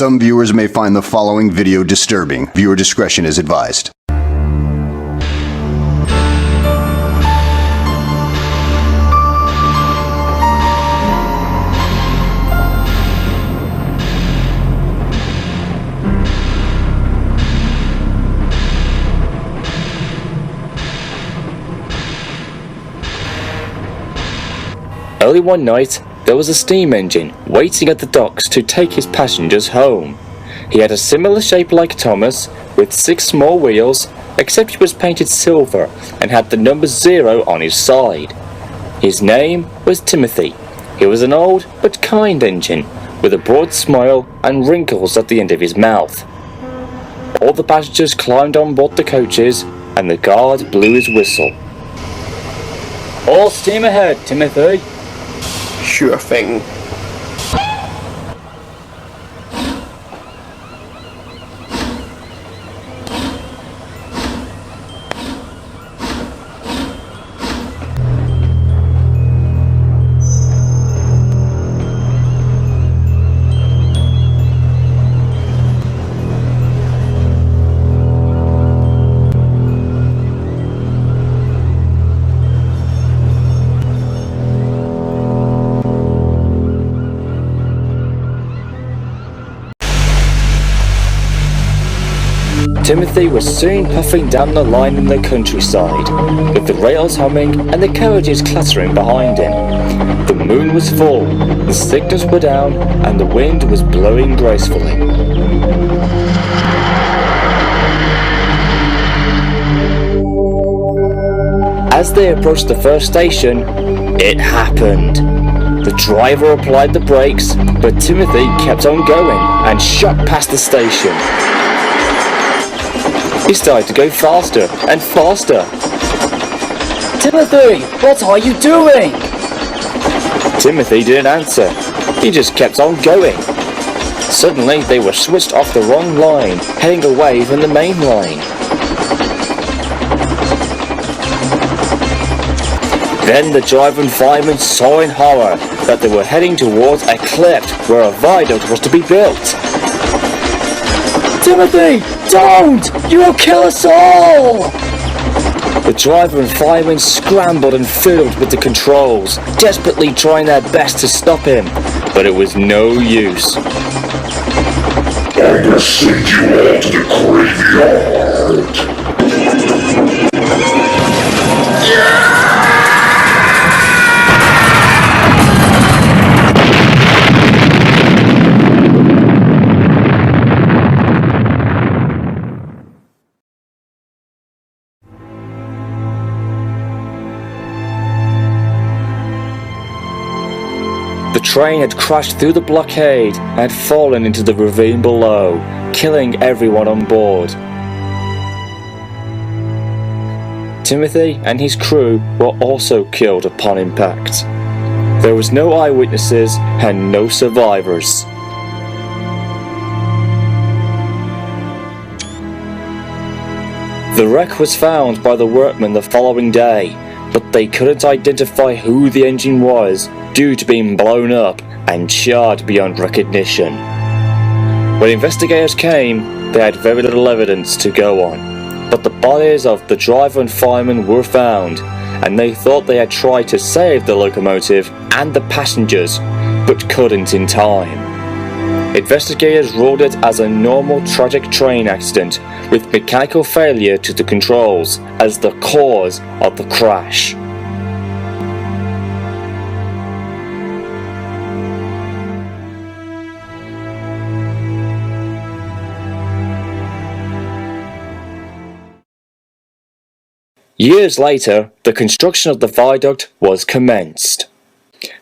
Some viewers may find the following video disturbing. Viewer discretion is advised. Early one night, there was a steam engine waiting at the docks to take his passengers home. He had a similar shape like Thomas, with 6 small wheels, except he was painted silver and had the number 0 on his side. His name was Timothy. He was an old but kind engine, with a broad smile and wrinkles at the end of his mouth. All the passengers climbed on board the coaches, and the guard blew his whistle. "All steam ahead, Timothy." Sure thing. Timothy was soon puffing down the line in the countryside, with the rails humming and the carriages clattering behind him. The moon was full, the signals were down, and the wind was blowing gracefully. As they approached the first station, it happened. The driver applied the brakes, but Timothy kept on going and shot past the station. He started to go faster and faster. "Timothy, what are you doing?" Timothy didn't answer. He just kept on going. Suddenly, they were switched off the wrong line, heading away from the main line. Then the driver and fireman saw in horror that they were heading towards a cliff where a viaduct was to be built. "Timothy, don't! You will kill us all!" The driver and firemen scrambled and fiddled with the controls, desperately trying their best to stop him, but it was no use. "I will send you all to the graveyard!" The train had crashed through the blockade and had fallen into the ravine below, killing everyone on board. Timothy and his crew were also killed upon impact. There was no eyewitnesses and no survivors. The wreck was found by the workmen the following day, but they couldn't identify who the engine was due to being blown up and charred beyond recognition. When investigators came, they had very little evidence to go on, but the bodies of the driver and fireman were found, and they thought they had tried to save the locomotive and the passengers, but couldn't in time. Investigators ruled it as a normal tragic train accident with mechanical failure to the controls as the cause of the crash. Years later, the construction of the viaduct was commenced.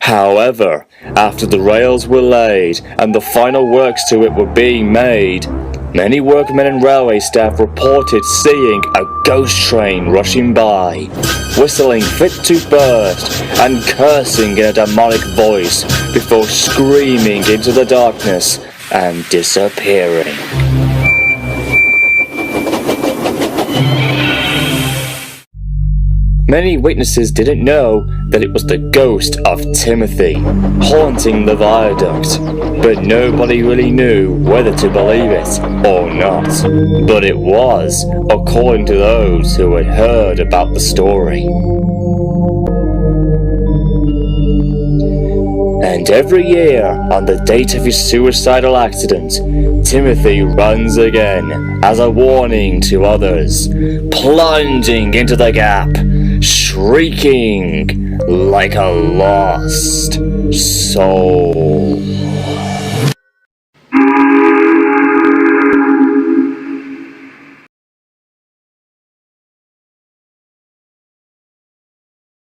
However, after the rails were laid and the final works to it were being made, many workmen and railway staff reported seeing a ghost train rushing by, whistling fit to burst and cursing in a demonic voice before screaming into the darkness and disappearing. Many witnesses didn't know that it was the ghost of Timothy haunting the viaduct, but nobody really knew whether to believe it or not. But it was, according to those who had heard about the story. And every year, on the date of his suicidal accident, Timothy runs again as a warning to others, plunging into the gap, shrieking like a lost soul.